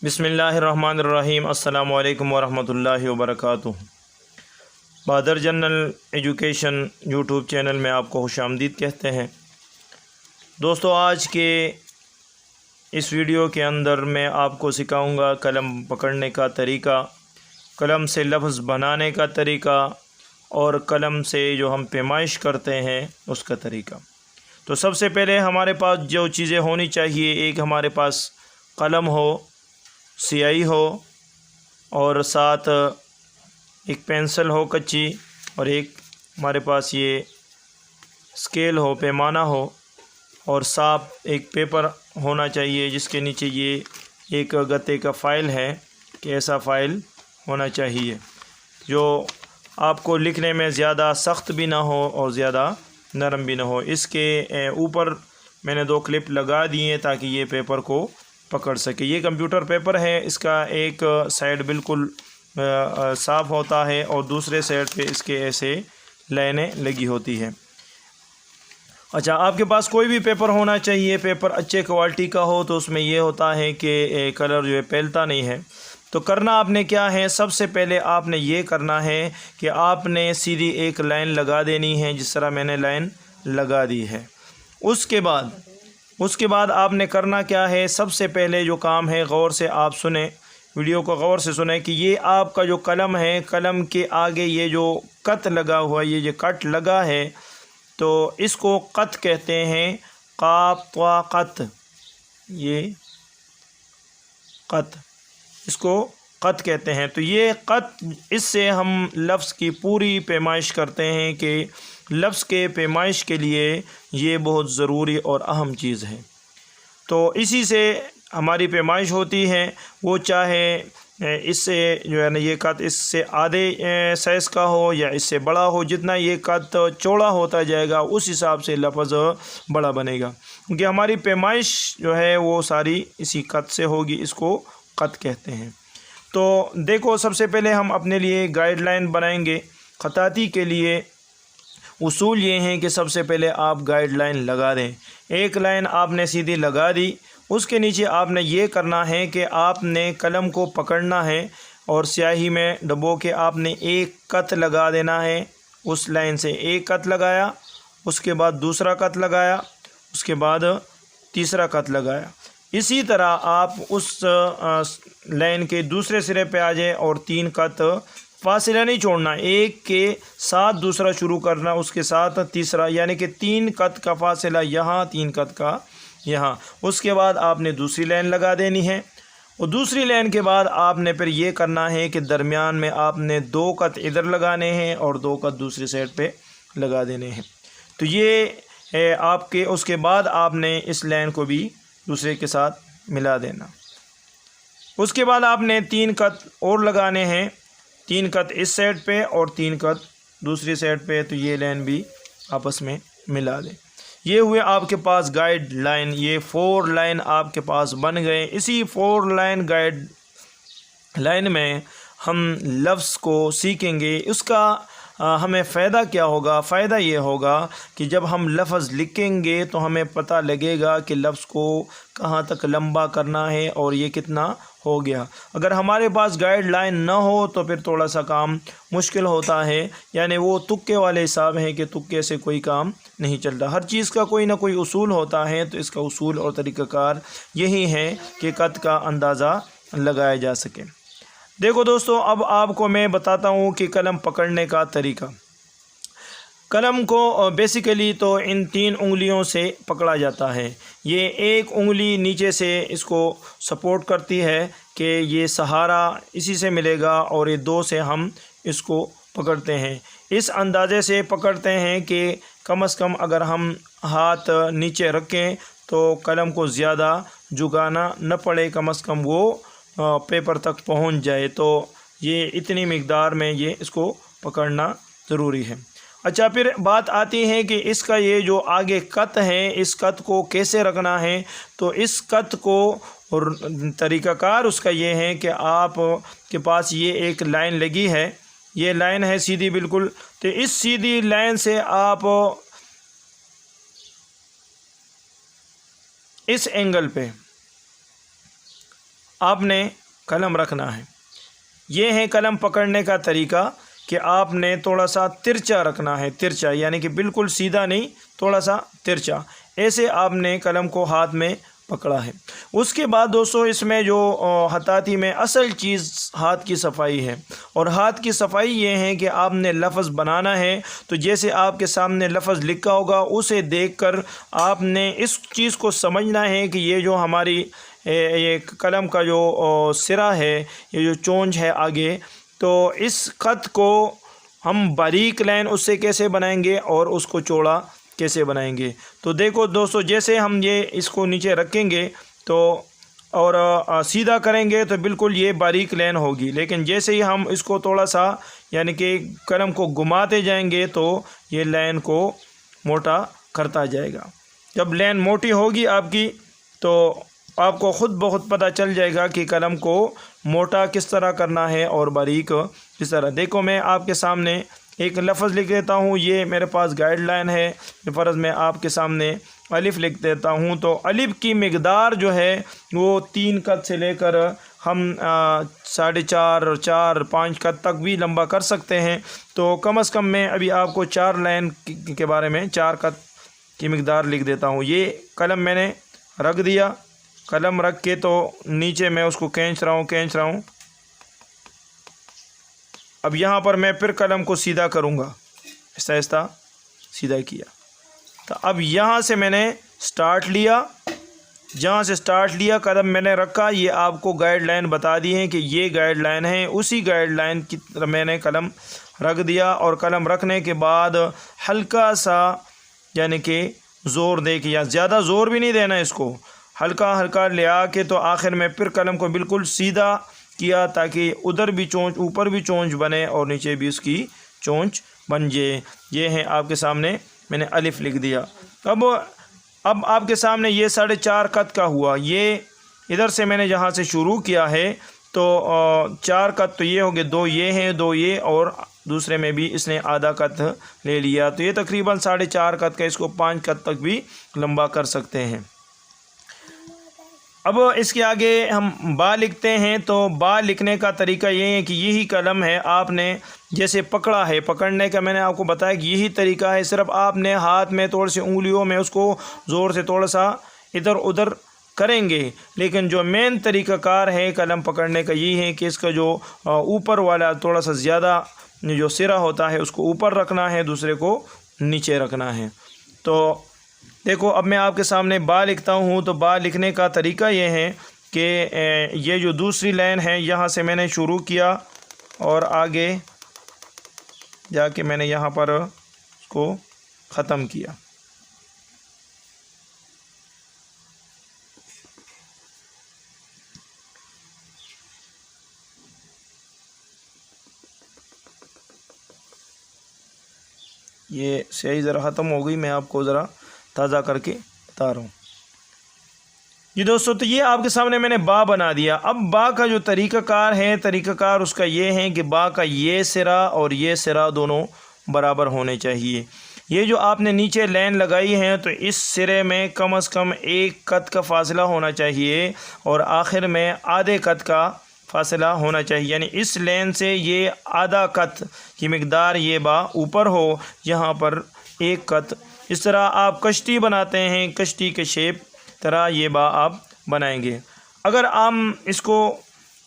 بسم اللہ الرحمن الرحیم۔ السلام علیکم ورحمۃ اللہ وبرکاتہ۔ بہادر جنرل ایجوکیشن یوٹیوب چینل میں آپ کو خوش آمدید کہتے ہیں۔ دوستو، آج کے اس ویڈیو کے اندر میں آپ کو سکھاؤں گا قلم پکڑنے کا طریقہ، قلم سے لفظ بنانے کا طریقہ اور قلم سے جو ہم پیمائش کرتے ہیں اس کا طریقہ۔ تو سب سے پہلے ہمارے پاس جو چیزیں ہونی چاہیے، ایک ہمارے پاس قلم ہو، سیاہی ہو اور ساتھ ایک پینسل ہو کچی، اور ایک ہمارے پاس یہ اسکیل ہو، پیمانہ ہو، اور صاف ایک پیپر ہونا چاہیے جس کے نیچے یہ ایک گتے کا فائل ہے کہ ایسا فائل ہونا چاہیے جو آپ کو لکھنے میں زیادہ سخت بھی نہ ہو اور زیادہ نرم بھی نہ ہو۔ اس کے اوپر میں نے 2 کلپ لگا دیے تاکہ یہ پیپر کو پکڑ سکے۔ یہ کمپیوٹر پیپر ہے، اس کا ایک سائیڈ بالکل صاف ہوتا ہے اور دوسرے سائیڈ پہ اس کے ایسے لائنیں لگی ہوتی ہیں۔ اچھا، آپ کے پاس کوئی بھی پیپر ہونا چاہیے، پیپر اچھے کوالٹی کا ہو تو اس میں یہ ہوتا ہے کہ کلر جو ہے پھیلتا نہیں ہے۔ تو کرنا آپ نے کیا ہے، سب سے پہلے آپ نے یہ کرنا ہے کہ آپ نے سیدھی ایک لائن لگا دینی ہے، جس طرح میں نے لائن لگا دی ہے۔ اس کے بعد آپ نے کرنا کیا ہے، سب سے پہلے جو کام ہے، غور سے آپ سنیں، ویڈیو کو غور سے سنیں کہ یہ آپ کا جو قلم ہے، قلم کے آگے یہ جو قط لگا ہوا، یہ جو کٹ لگا ہے، تو اس کو قط کہتے ہیں، قاف طا قط، یہ قط، اس کو قط کہتے ہیں۔ تو یہ قط، اس سے ہم لفظ کی پوری پیمائش کرتے ہیں کہ لفظ کے پیمائش کے لیے یہ بہت ضروری اور اہم چیز ہے۔ تو اسی سے ہماری پیمائش ہوتی ہے، وہ چاہے اس سے جو ہے نا یہ قط اس سے آدھے سائز کا ہو یا اس سے بڑا ہو، جتنا یہ قط چوڑا ہوتا جائے گا اس حساب سے لفظ بڑا بنے گا، کیونکہ ہماری پیمائش جو ہے وہ ساری اسی قط سے ہوگی، اس کو قط کہتے ہیں۔ تو دیکھو، سب سے پہلے ہم اپنے لیے گائیڈ لائن بنائیں گے۔ خطاطی کے لیے اصول یہ ہیں کہ سب سے پہلے آپ گائیڈ لائن لگا دیں۔ ایک لائن آپ نے سیدھی لگا دی، اس کے نیچے آپ نے یہ کرنا ہے کہ آپ نے قلم کو پکڑنا ہے اور سیاہی میں ڈبو کے آپ نے ایک قط لگا دینا ہے۔ اس لائن سے ایک قط لگایا، اس کے بعد دوسرا قط لگایا، اس کے بعد تیسرا قط لگایا۔ اسی طرح آپ اس لائن کے دوسرے سرے پہ آ جائیں اور 3 قط، فاصلہ نہیں چھوڑنا، ایک کے ساتھ دوسرا شروع کرنا، اس کے ساتھ تیسرا، یعنی کہ 3 قط کا فاصلہ یہاں، 3 قط کا یہاں۔ اس کے بعد آپ نے دوسری لائن لگا دینی ہے، اور دوسری لائن کے بعد آپ نے پھر یہ کرنا ہے کہ درمیان میں آپ نے 2 قط ادھر لگانے ہیں اور 2 قط دوسری سائڈ پہ لگا دینے ہیں۔ تو یہ آپ کے، اس کے بعد آپ نے اس لائن کو بھی دوسرے کے ساتھ ملا دینا۔ اس کے بعد آپ نے 3 قط اور لگانے ہیں، 3 قط اس سائڈ پہ اور 3 قط دوسری سائڈ پہ، تو یہ لائن بھی آپس میں ملا دیں۔ یہ ہوئے آپ کے پاس گائیڈ لائن، یہ 4 لائن آپ کے پاس بن گئے۔ اسی 4 لائن گائیڈ لائن میں ہم لفظ کو سیکھیں گے۔ اس کا ہمیں فائدہ کیا ہوگا؟ فائدہ یہ ہوگا کہ جب ہم لفظ لکھیں گے تو ہمیں پتہ لگے گا کہ لفظ کو کہاں تک لمبا کرنا ہے اور یہ کتنا ہو گیا۔ اگر ہمارے پاس گائیڈ لائن نہ ہو تو پھر تھوڑا سا کام مشکل ہوتا ہے، یعنی وہ تکے والے حساب ہیں کہ تکے سے کوئی کام نہیں چلتا۔ ہر چیز کا کوئی نہ کوئی اصول ہوتا ہے، تو اس کا اصول اور طریقہ کار یہی ہے کہ قط کا اندازہ لگایا جا سکے۔ دیکھو دوستو، اب آپ کو میں بتاتا ہوں کہ قلم پکڑنے کا طریقہ۔ قلم کو بیسیکلی تو ان 3 انگلیوں سے پکڑا جاتا ہے۔ یہ ایک انگلی نیچے سے اس کو سپورٹ کرتی ہے کہ یہ سہارا اسی سے ملے گا، اور یہ 2 سے ہم اس کو پکڑتے ہیں۔ اس اندازے سے پکڑتے ہیں کہ کم از کم اگر ہم ہاتھ نیچے رکھیں تو قلم کو زیادہ جھکانا نہ پڑے، کم از کم وہ پیپر تک پہنچ جائے۔ تو یہ اتنی مقدار میں یہ اس کو پکڑنا ضروری ہے۔ اچھا، پھر بات آتی ہے کہ اس کا یہ جو آگے قط ہے، اس قط کو کیسے رکھنا ہے۔ تو اس قط کو، اور طریقہ کار اس کا یہ ہے کہ آپ کے پاس یہ ایک لائن لگی ہے، یہ لائن ہے سیدھی بالکل، تو اس سیدھی لائن سے آپ اس اینگل پہ آپ نے قلم رکھنا ہے۔ یہ ہے قلم پکڑنے کا طریقہ کہ آپ نے تھوڑا سا ترچا رکھنا ہے، ترچا یعنی کہ بالکل سیدھا نہیں، تھوڑا سا ترچا، ایسے آپ نے قلم کو ہاتھ میں پکڑا ہے۔ اس کے بعد دوستو اس میں جو خطاطی میں اصل چیز ہاتھ کی صفائی ہے، اور ہاتھ کی صفائی یہ ہے کہ آپ نے لفظ بنانا ہے تو جیسے آپ کے سامنے لفظ لکھا ہوگا اسے دیکھ کر آپ نے اس چیز کو سمجھنا ہے کہ یہ جو ہماری یہ قلم کا جو سرا ہے، یہ جو چونچ ہے آگے، تو اس خط کو ہم باریک لائن اس سے کیسے بنائیں گے اور اس کو چوڑا کیسے بنائیں گے۔ تو دیکھو دوستو، جیسے ہم یہ اس کو نیچے رکھیں گے تو اور سیدھا کریں گے تو بالکل یہ باریک لائن ہوگی، لیکن جیسے ہی ہم اس کو تھوڑا سا یعنی کہ قلم کو گھماتے جائیں گے تو یہ لائن کو موٹا کرتا جائے گا۔ جب لائن موٹی ہوگی آپ کی تو آپ کو خود بخود پتہ چل جائے گا کہ قلم کو موٹا کس طرح کرنا ہے اور باریک کس طرح۔ دیکھو میں آپ کے سامنے ایک لفظ لکھ دیتا ہوں، یہ میرے پاس گائیڈ لائن ہے، فرض میں آپ کے سامنے الف لکھ دیتا ہوں، تو الف کی مقدار جو ہے وہ 3 قد سے لے کر ہم 4.5 4 5 قد تک بھی لمبا کر سکتے ہیں۔ تو کم از کم میں ابھی آپ کو 4 لائن کے بارے میں 4 قد کی مقدار لکھ دیتا ہوں۔ یہ قلم میں نے رکھ دیا، قلم رکھ کے تو نیچے میں اس کو کھینچ رہا ہوں۔ اب یہاں پر میں پھر قلم کو سیدھا کروں گا، آہستہ آہستہ سیدھا کیا، تو اب یہاں سے میں نے سٹارٹ لیا، جہاں سے سٹارٹ لیا قلم میں نے رکھا، یہ آپ کو گائیڈ لائن بتا دی ہے کہ یہ گائیڈ لائن ہے، اسی گائیڈ لائن کی طرح میں نے قلم رکھ دیا، اور قلم رکھنے کے بعد ہلکا سا یعنی کہ زور دے کے، یا زیادہ زور بھی نہیں دینا، اس کو ہلکا ہلکا لے آ کے تو آخر میں پھر قلم کو بالکل سیدھا کیا تاکہ ادھر بھی چونچ، اوپر بھی چونچ بنے اور نیچے بھی اس کی چونچ بن جائے۔ یہ ہے آپ کے سامنے میں نے الف لکھ دیا۔ اب آپ کے سامنے یہ 4.5 قد کا ہوا، یہ ادھر سے میں نے جہاں سے شروع کیا ہے تو 4 قد تو یہ ہو گئے، 2 یہ ہیں، 2 یہ، اور دوسرے میں بھی اس نے آدھا قد لے لیا، تو یہ تقریباً 4.5 قد کا، اس کو 5 قد تک بھی لمبا کر سکتے ہیں۔ اب اس کے آگے ہم با لکھتے ہیں، تو با لکھنے کا طریقہ یہ ہے کہ یہی قلم ہے، آپ نے جیسے پکڑا ہے، پکڑنے کا میں نے آپ کو بتایا کہ یہی طریقہ ہے، صرف آپ نے ہاتھ میں تھوڑے سے انگلیوں میں اس کو زور سے تھوڑا سا ادھر ادھر کریں گے، لیکن جو مین طریقہ کار ہے قلم پکڑنے کا یہی ہے کہ اس کا جو اوپر والا تھوڑا سا زیادہ جو سرا ہوتا ہے اس کو اوپر رکھنا ہے، دوسرے کو نیچے رکھنا ہے۔ تو دیکھو اب میں آپ کے سامنے با لکھتا ہوں، تو با لکھنے کا طریقہ یہ ہے کہ یہ جو دوسری لائن ہے یہاں سے میں نے شروع کیا اور آگے جا کے میں نے یہاں پر اس کو ختم کیا۔ یہ سیاہی ذرا ختم ہو گئی، میں آپ کو ذرا تازہ کر کے بتا رہا ہوں۔ جی دوستو، تو یہ آپ کے سامنے میں نے با بنا دیا۔ اب با کا جو طریقہ کار ہے، طریقہ کار اس کا یہ ہے کہ با کا یہ سرا اور یہ سرا دونوں برابر ہونے چاہیے۔ یہ جو آپ نے نیچے لائن لگائی ہے تو اس سرے میں کم از کم 1 قد کا فاصلہ ہونا چاہیے اور آخر میں آدھے قد کا فاصلہ ہونا چاہیے، یعنی اس لائن سے یہ آدھا قد کی مقدار یہ با اوپر ہو، یہاں پر 1 قد۔ اس طرح آپ کشتی بناتے ہیں، کشتی کے شیپ طرح یہ با آپ بنائیں گے۔ اگر ہم اس کو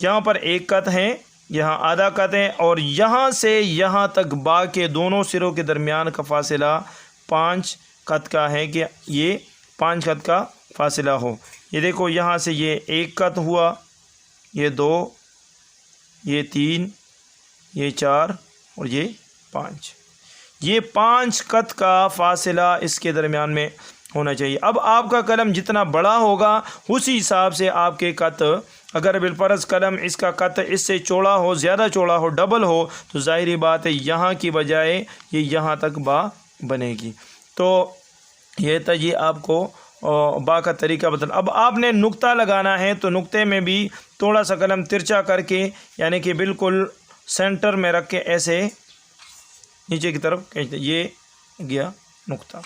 یہاں پر 1 قد ہے، یہاں آدھا قد ہے، اور یہاں سے یہاں تک با کے دونوں سروں کے درمیان کا فاصلہ 5 قد کا ہے کہ یہ 5 قد کا فاصلہ ہو۔ یہ دیکھو یہاں سے یہ 1 قد ہوا، یہ 2، یہ 3، یہ 4 اور یہ 5۔ یہ 5 قد کا فاصلہ اس کے درمیان میں ہونا چاہیے۔ اب آپ کا قلم جتنا بڑا ہوگا اسی حساب سے آپ کے قط، اگر بالفرض قلم اس کا قط اس سے چوڑا ہو، زیادہ چوڑا ہو، ڈبل ہو، تو ظاہری بات ہے یہاں کی بجائے یہ یہاں تک با بنے گی۔ تو یہ تھا جی آپ کو با کا طریقہ بتانا۔ اب آپ نے نقطہ لگانا ہے تو نقطے میں بھی تھوڑا سا قلم ترچا کر کے، یعنی کہ بالکل سینٹر میں رکھ کے ایسے نیچے کی طرف کھینچتے، یہ گیا نقطہ۔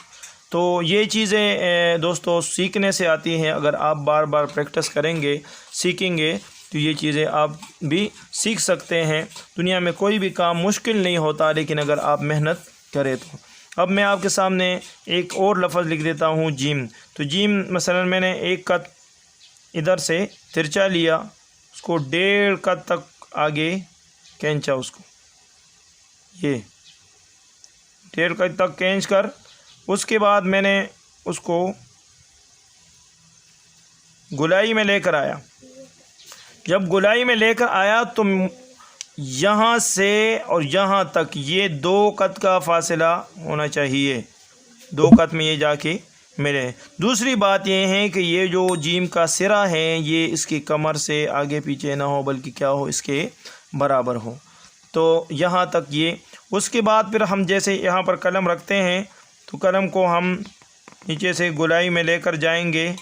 تو یہ چیزیں دوستو سیکھنے سے آتی ہیں، اگر آپ بار بار پریکٹس کریں گے، سیکھیں گے تو یہ چیزیں آپ بھی سیکھ سکتے ہیں۔ دنیا میں کوئی بھی کام مشکل نہیں ہوتا، لیکن اگر آپ محنت کریں تو۔ اب میں آپ کے سامنے ایک اور لفظ لکھ دیتا ہوں، جیم۔ تو جیم مثلا میں نے ایک قط ادھر سے ترچا لیا، اس کو 1.5 قط تک آگے کھینچا، اس کو یہ 1.5 قط تک کھینچ کر اس کے بعد میں نے اس کو گولائی میں لے کر آیا۔ جب گولائی میں لے کر آیا تو یہاں سے اور یہاں تک یہ 2 قط کا فاصلہ ہونا چاہیے، 2 قط میں یہ جا کے ملے۔ دوسری بات یہ ہے کہ یہ جو جیم کا سرا ہے یہ اس کی کمر سے آگے پیچھے نہ ہو، بلکہ کیا ہو، اس کے برابر ہو۔ تو یہاں تک یہ، اس کے بعد پھر ہم جیسے یہاں پر قلم رکھتے ہیں تو قلم کو ہم نیچے سے گولائی میں لے کر جائیں گے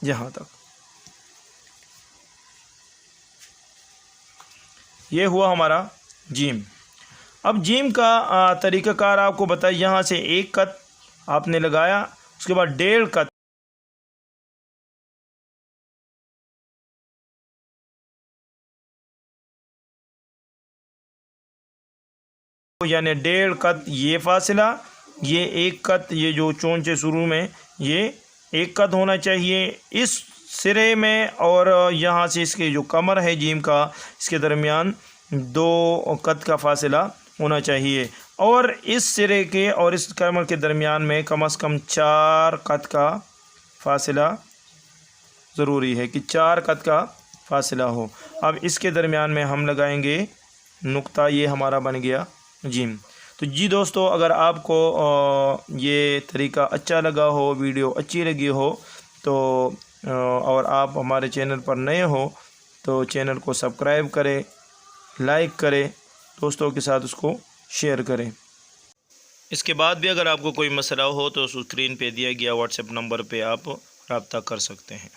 یہاں تک۔ یہ ہوا ہمارا جیم۔ اب جیم کا طریقہ کار آپ کو بتائیں، یہاں سے 1 قط آپ نے لگایا، اس کے بعد 1.5 قط یعنی 1.5 قط یہ فاصلہ، یہ 1 قط یہ جو چونچے شروع میں یہ 1 قط ہونا چاہیے اس سرے میں، اور یہاں سے اس کے جو کمر ہے جیم کا، اس کے درمیان 2 قط کا فاصلہ ہونا چاہیے، اور اس سرے کے اور اس کمر کے درمیان میں کم از کم 4 قط کا فاصلہ ضروری ہے، کہ 4 قط کا فاصلہ ہو۔ اب اس کے درمیان میں ہم لگائیں گے نقطہ، یہ ہمارا بن گیا جیم۔ تو جی دوستو، اگر آپ کو یہ طریقہ اچھا لگا ہو، ویڈیو اچھی لگی ہو تو اور آپ ہمارے چینل پر نئے ہو تو چینل کو سبسکرائب کریں، لائک کریں، دوستوں کے ساتھ اس کو شیئر کریں۔ اس کے بعد بھی اگر آپ کو کوئی مسئلہ ہو تو اسکرین پہ دیا گیا واٹس ایپ نمبر پہ آپ رابطہ کر سکتے ہیں۔